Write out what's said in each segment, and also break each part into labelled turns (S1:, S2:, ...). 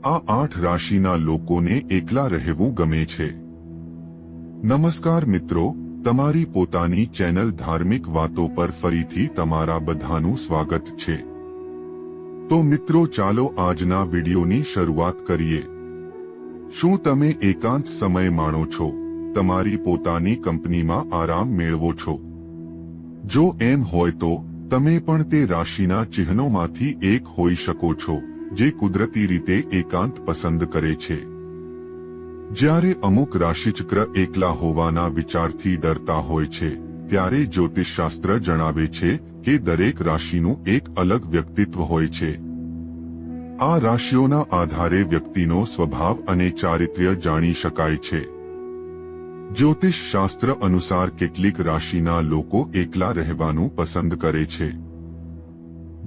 S1: આ 8 રાશિના લોકોને એકલા રહેવું ગમે છે। નમસ્કાર મિત્રો, તમારી પોતાની ચેનલ ધાર્મિક વાતો પર ફરીથી તમારા બધાનું સ્વાગત છે। તો મિત્રો ચાલો આજના વિડિયોની શરૂઆત કરીએ। શું તમે એકાંત સમય માણો છો? તમારી પોતાની કંપનીમાં આરામ મેળવો છો? જો એમ હોય તો તમે પણ તે રાશિના ચિહ્નોમાંથી એક હોઈ શકો છો જે કુદરતી રીતે એકાંત પસંદ કરે છે। જ્યારે અમુક રાશિચક્ર એકલા હોવાના વિચારથી ડરતા હોય છે, ત્યારે જ્યોતિષશાસ્ત્ર જણાવે છે કે દરેક રાશિનું એક અલગ વ્યક્તિત્વ હોય છે। આ રાશિઓના આધારે વ્યક્તિનો સ્વભાવ અને ચારિત્ર્ય જાણી શકાય છે। જ્યોતિષશાસ્ત્ર અનુસાર કેટલીક રાશિના લોકો એકલા રહેવાનું પસંદ કરે છે।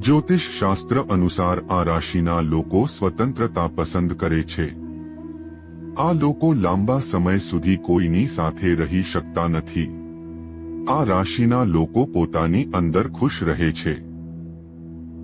S1: જ્યોતિષશાસ્ત્ર અનુસાર આ રાશિના લોકો સ્વતંત્રતા પસંદ કરે છે। આ લોકો લાંબા સમય સુધી કોઈની સાથે રહી શકતા નથી। આ રાશિના લોકો પોતાની અંદર ખુશ રહે છે।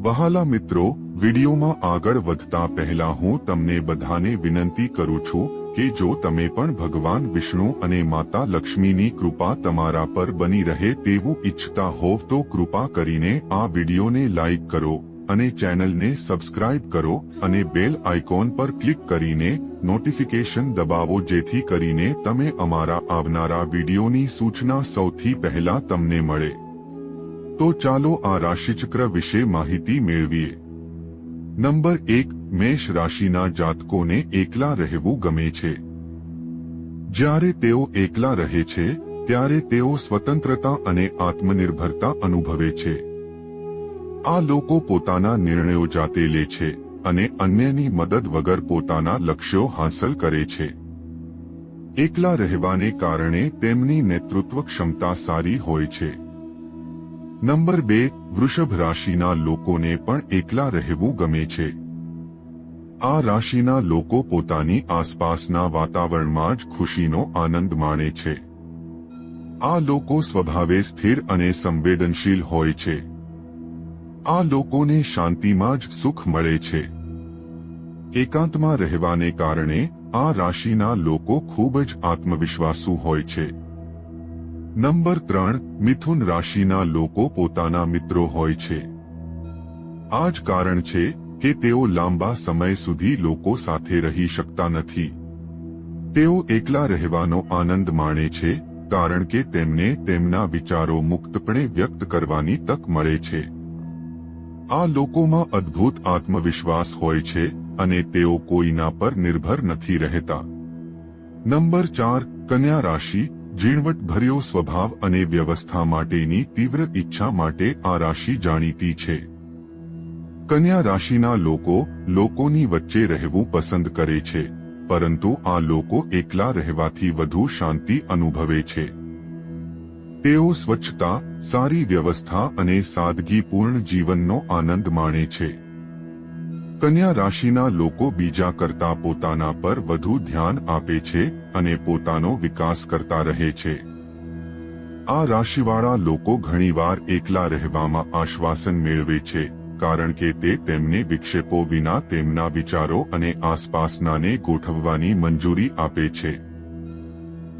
S1: વહાલા મિત્રો, વિડિયોમાં આગળ વધતા પહેલા હું તમને બધાને વિનંતી કરું છું કે જો તમે પણ ભગવાન વિષ્ણુ અને માતા લક્ષ્મીની કૃપા તમારા પર બની રહે તેવું ઈચ્છતા હોવ તો કૃપા કરીને આ વિડિયોને લાઈક કરો અને ચેનલને સબસ્ક્રાઇબ કરો અને બેલ આઇકોન પર ક્લિક કરીને નોટિફિકેશન દબાવો જેથી કરીને તમે અમારા આવનારા વિડિયોની સૂચના સૌથી પહેલા તમને મળે। તો ચાલો આ રાશિચક્ર વિશે માહિતી મેળવીએ। નંબર 1, મેષ રાશિના જાતકોને એકલા રહેવું ગમે છે। જ્યારે તેઓ એકલા રહે છે ત્યારે તેઓ સ્વતંત્રતા અને આત્મનિર્ભરતા અનુભવે છે। આ લોકો પોતાના નિર્ણયો જાતે લે છે અને અન્યની મદદ વગર પોતાના લક્ષ્યો હાંસલ કરે છે। એકલા રહેવાને કારણે તેમની નેતૃત્વ ક્ષમતા સારી હોય છે। નંબર 2, વૃષભ રાશિના લોકોને પણ એકલા રહેવું ગમે છે। આ રાશિના લોકો પોતાની આસપાસના વાતાવરણમાં જ ખુશીનો આનંદ માણે છે। આ લોકો સ્વભાવે સ્થિર અને સંવેદનશીલ હોય છે। આ લોકોને શાંતિમાં જ સુખ મળે છે। એકાંતમાં રહેવાને કારણે આ રાશિના લોકો ખૂબ જ આત્મવિશ્વાસુ હોય છે। નંબર 3, મિથુન રાશિના લોકો પોતાના મિત્રો હોય છે। આ જ કારણ છે કે તેઓ લાંબા સમય સુધી લોકો સાથે રહી શકતા નથી। તેઓ એકલા રહેવાનો આનંદ માણે છે કારણ કે તેમને તેમના વિચારો મુક્તપણે વ્યક્ત કરવાની તક મળે છે। આ લોકોમાં અદ્ભુત આત્મવિશ્વાસ હોય છે અને તેઓ કોઈના પર નિર્ભર નથી રહેતા। નંબર 4, કન્યા રાશિ, ઝીણવટભર્યો સ્વભાવ અને વ્યવસ્થા માટેની તીવ્ર ઈચ્છા માટે આ રાશિ જાણીતી છે। કન્યા રાશિના લોકો લોકોની વચ્ચે રહેવું પસંદ કરે છે, પરંતુ આ લોકો એકલા રહેવાથી વધુ શાંતિ અનુભવે છે। તેઓ સ્વચ્છતા, સારી વ્યવસ્થા અને સાદગીપૂર્ણ જીવનનો આનંદ માણે છે। કન્યા રાશિના લોકો બીજા કરતા પોતાના પર વધુ ધ્યાન આપે છે અને પોતાનો વિકાસ કરતા રહે છે। આ રાશિવાળા લોકો ઘણીવાર એકલા રહેવામાં આશ્વાસન મેળવે છે કારણ કે તે તેમને વિક્ષેપો વિના તેમના વિચારો અને આસપાસનાને ગોઠવવાની મંજૂરી આપે છે।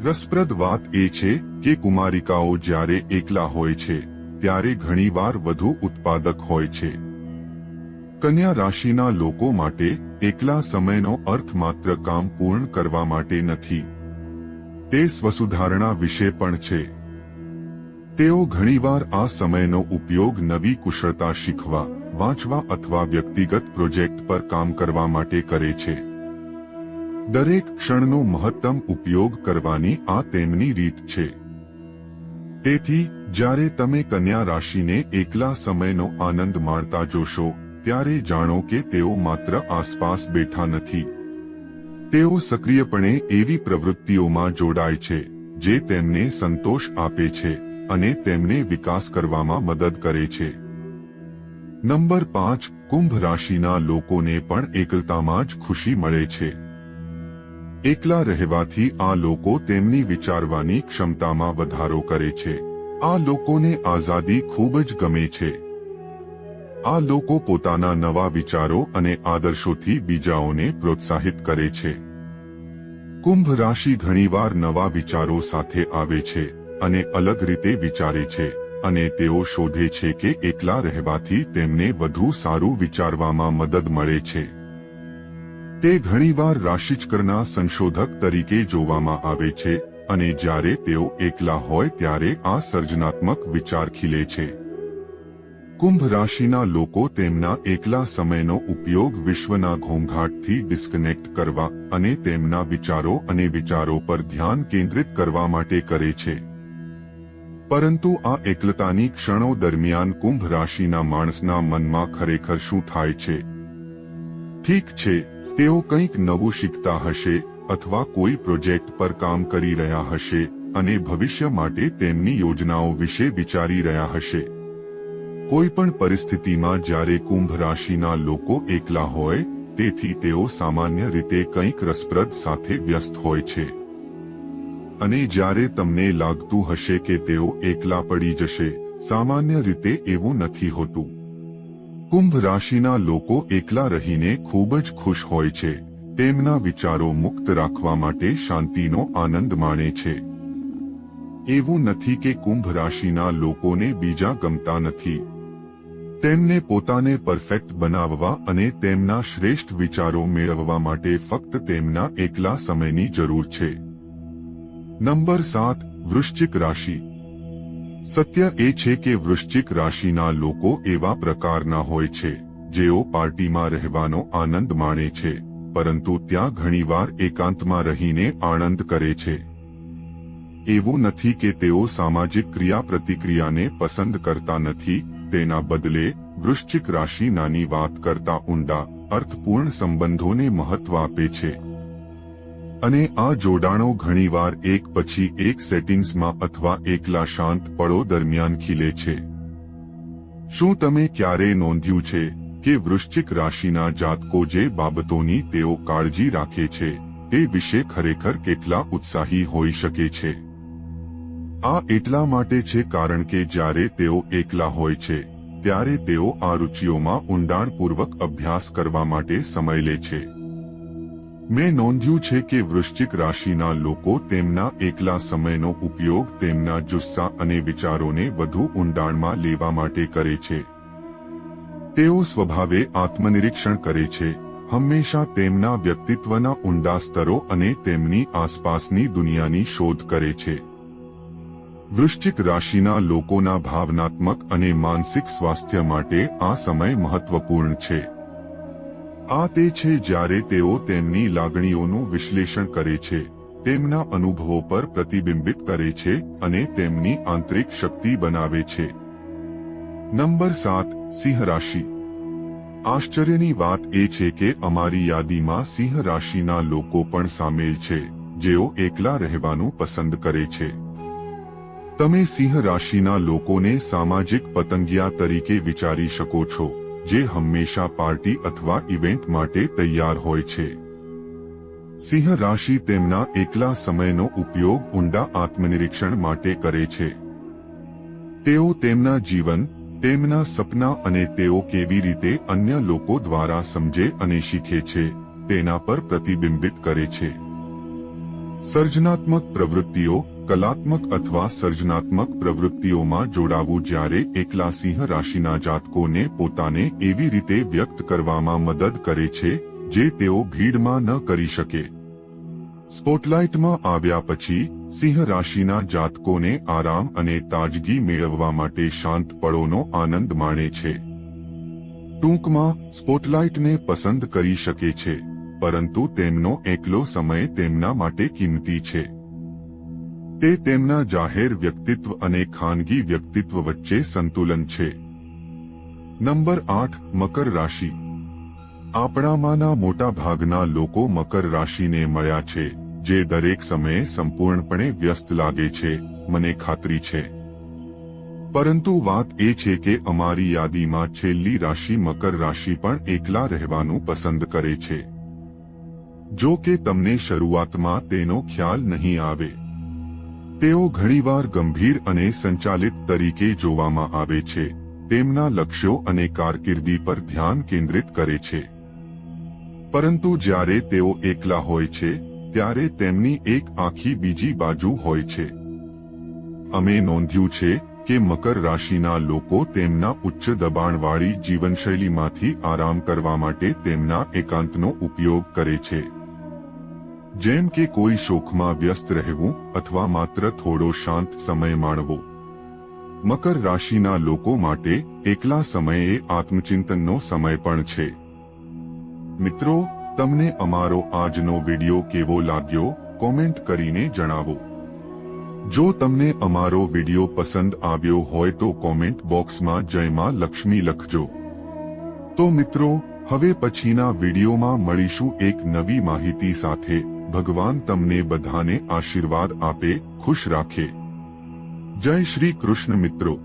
S1: રસપ્રદ વાત એ છે કે કુમારિકાઓ જ્યારે એકલા હોય છે ત્યારે ઘણીવાર વધુ ઉત્પાદક હોય છે। કન્યા રાશિના લોકો માટે એકલા સમયનો અર્થ માત્ર કામ પૂર્ણ કરવા માટે નથી, તે સ્વસુધારણા વિશે પણ છે। તેઓ ઘણીવાર આ સમયનો ઉપયોગ નવી કુશળતા શીખવા, વાંચવા અથવા વ્યક્તિગત પ્રોજેક્ટ પર કામ કરવા માટે કરે છે। દરેક ક્ષણનો મહત્તમ ઉપયોગ કરવાની આ તેમની રીત છે। તેથી જ્યારે તમે કન્યા રાશિને એકલા સમયનો આનંદ માણતા જોશો ત્યારે જાણો કે તેઓ માત્ર આસપાસ બેઠા નથી। તેઓ સક્રિયપણે એવી પ્રવૃત્તિઓમાં જોડાય છે જે તેમને સંતોષ આપે છે અને તેમને વિકાસ કરવામાં મદદ કરે છે। નંબર 5, કુંભ રાશિના લોકોને પણ એકલતામાં જ ખુશી મળે છે। એકલા રહેવાથી આ લોકો તેમની વિચારવાની ક્ષમતામાં વધારો કરે છે। આ લોકોને આઝાદી ખૂબ જ ગમે છે। આ લોકો પોતાના નવા વિચારો અને આદર્શોથી બીજાઓને પ્રોત્સાહિત કરે છે. કુંભ રાશિ ઘણીવાર નવા વિચારો સાથે આવે છે અને અલગ રીતે વિચારે છે અને તેઓ શોધે છે કે એકલા રહેવાથી તેમને વધુ સારું વિચારવામાં મદદ મળે છે. તે ઘણીવાર રાશિચક્રના સંશોધક તરીકે જોવામાં આવે છે અને જ્યારે તેઓ એકલા હોય ત્યારે આ સર્જનાત્મક વિચાર ખીલે છે. કુંભ રાશિના લોકો તેમના એકલા સમયનો ઉપયોગ વિશ્વના ઘોંઘાટથી ડિસ્કનેક્ટ કરવા અને તેમના વિચારો અને વિચારો પર ધ્યાન કેન્દ્રિત કરવા માટે કરે છે. પરંતુ આ એકલતાની ક્ષણો દરમિયાન કુંભ રાશિના માણસના મનમાં ખરેખર શું થાય છે? ઠીક છે, તેઓ કંઈક નવું શીખતા હશે અથવા કોઈ પ્રોજેક્ટ પર કામ કરી રહ્યા હશે અને ભવિષ્ય માટે તેમની યોજનાઓ વિશે વિચારી રહ્યા હશે. કોઈ પણ પરિસ્થિતિમાં જ્યારે કુંભ રાશિના લોકો એકલા હોય તેથી તેઓ સામાન્ય રીતે કંઈક રસપ્રદ સાથે વ્યસ્ત હોય છે. અને જ્યારે તમને લાગતું હશે કે તેઓ એકલા પડી જશે, સામાન્ય રીતે એવું નથી હોતું. કુંભ રાશિના લોકો એકલા રહીને ખૂબ જ ખુશ હોય છે. તેમના વિચારો મુક્ત રાખવા માટે શાંતિનો આનંદ માણે છે. એવું નથી કે કુંભ રાશિના લોકોને બીજા ગમતા નથી. તેમને પોતાને પરફેક્ટ બનાવવા અને તેમના શ્રેષ્ઠ વિચારો મેળવવા માટે ફક્ત તેમના એકલા સમયની જરૂર છે. નંબર 7. વૃશ્ચિક રાશિ. સત્ય એ છે કે વૃશ્ચિક રાશિના લોકો એવા પ્રકારના હોય છે જેઓ પાર્ટીમાં રહેવાનો આનંદ માણે છે, પરંતુ ત્યાં ઘણીવાર એકાંતમાં રહીને આનંદ કરે છે. એવું નથી કે તેઓ સામાજિક ક્રિયાપ્રતિક્રિયાને પસંદ કરતા નથી. તેના બદલે વૃશ્ચિક રાશિ નાની વાત કરતા ઊંડા, અર્થપૂર્ણ સંબંધોને મહત્વ આપે છે. અને આ જોડાણો ઘણીવાર એક પછી એક સેટિંગ્સમાં અથવા એકલા શાંત પળો દરમિયાન ખીલે છે. શું તમે ક્યારેય નોંધ્યું છે કે વૃશ્ચિક રાશિના જાતકો જે બાબતોની તેઓ કાળજી રાખે છે તે વિશે ખરેખર કેટલા ઉત્સાહી હોઈ શકે છે? આ એટલા માટે છે કારણ કે જ્યારે તેઓ એકલા હોય છે ત્યારે તેઓ આ રુચિઓમાં ઊંડાણપૂર્વક અભ્યાસ કરવા માટે સમય લે છે. મેં નોંધ્યું છે કે વૃશ્ચિક રાશિના લોકો તેમના એકલા સમયનો ઉપયોગ તેમના જુસ્સા અને વિચારોને વધુ ઊંડાણમાં લેવા માટે કરે છે. તેઓ સ્વભાવે આત્મનિરીક્ષણ કરે છે, હંમેશા તેમના વ્યક્તિત્વના ઊંડા સ્તરો અને તેમની આસપાસની દુનિયાની શોધ કરે છે. વૃશ્ચિક રાશિના લોકોના ભાવનાત્મક અને માનસિક સ્વાસ્થ્ય માટે આ સમય મહત્વપૂર્ણ છે. આ તે છે જ્યારે તેઓ તેમની લાગણીઓનું વિશ્લેષણ કરે છે, તેમના અનુભવો પર પ્રતિબિંબિત કરે છે અને તેમની આંતરિક શક્તિ બનાવે છે. નંબર 7. સિંહ રાશિ. આશ્ચર્યની વાત એ છે કે અમારી યાદીમાં સિંહ રાશિના લોકો પણ સામેલ છે જેઓ એકલા રહેવાનું પસંદ કરે છે. તમે સિંહ રાશિના લોકોને સામાજિક પતંગિયા તરીકે વિચારી શકો છો, જે હંમેશા પાર્ટી અથવા ઇવેન્ટ માટે તૈયાર હોય છે. સિંહ રાશિ તેમના એકલા સમયનો ઉપયોગ ઊંડા આત્મનિરીક્ષણ માટે કરે છે. તેઓ તેમના જીવન, તેમના સપના અને તેઓ કેવી રીતે અન્ય લોકો દ્વારા સમજે અને શીખે છે તેના પર પ્રતિબિંબિત કરે છે. સર્જનાત્મક પ્રવૃત્તિઓ, કલાત્મક અથવા સર્જનાત્મક પ્રવૃત્તિઓમાં જોડાવું જ્યારે એકલા સિંહ રાશિના જાતકોને પોતાને એવી રીતે વ્યક્ત કરવામાં મદદ કરે છે જે તેઓ ભીડમાં ન કરી શકે. સ્પોટલાઇટમાં આવ્યા પછી સિંહ રાશિના જાતકોને આરામ અને તાજગી મેળવવા માટે શાંત પળોનો આનંદ માણે છે. ટૂંકમાં, સ્પોટલાઇટને પસંદ કરી શકે છે, પરંતુ તેમનો એકલો સમય તેમના માટે કિંમતી છે. તે તેમના જાહેર વ્યક્તિત્વ અને ખાનગી વ્યક્તિત્વ વચ્ચે સંતુલન છે. નંબર 8. મકર રાશિ. આપણામાંના મોટા ભાગના લોકો મકર રાશિને મળ્યા છે, જે દરેક સમયે સંપૂર્ણપણે વ્યસ્ત લાગે છે, મને ખાતરી છે. પરંતુ વાત એ છે કે અમારી યાદીમાં છેલ્લી રાશિ મકર રાશિ પણ એકલા રહેવાનું પસંદ કરે છે. જો કે તમને શરૂઆતમાં તેનો ખ્યાલ નહીં આવે. તેઓ ઘણીવાર ગંભીર અને સંચાલિત તરીકે જોવામાં આવે છે, તેમના લક્ષ્યો અને કારકિર્દી પર ધ્યાન કેન્દ્રિત કરે છે. પરંતુ જ્યારે તેઓ એકલા હોય છે ત્યારે તેમની એક આખી બીજી બાજુ હોય છે. અમે નોંધ્યું છે કે મકર રાશિના લોકો તેમના ઉચ્ચ દબાણવાળી જીવનશૈલીમાંથી આરામ કરવા માટે તેમના એકાંતનો ઉપયોગ કરે છે. જેમ કે કોઈ શોખમાં વ્યસ્ત રહેવું અથવા માત્ર થોડો શાંત સમય માણવો. મકર રાશિના લોકો માટે એકલા સમયે આત્મચિંતનનો સમય પણ છે. મિત્રો, તમને અમારો આજનો વિડિયો કેવો લાગ્યો કોમેન્ટ કરીને જણાવો. જો તમને અમારો વિડિયો પસંદ આવ્યો હોય તો કોમેન્ટ બોક્સમાં જય માં લક્ષ્મી લખજો. તો મિત્રો, હવે પછીના વિડિયોમાં મળીશું એક નવી માહિતી સાથે. ભગવાન તમને બધાને આશીર્વાદ આપે, ખુશ રાખે. જય શ્રી કૃષ્ણ મિત્રો.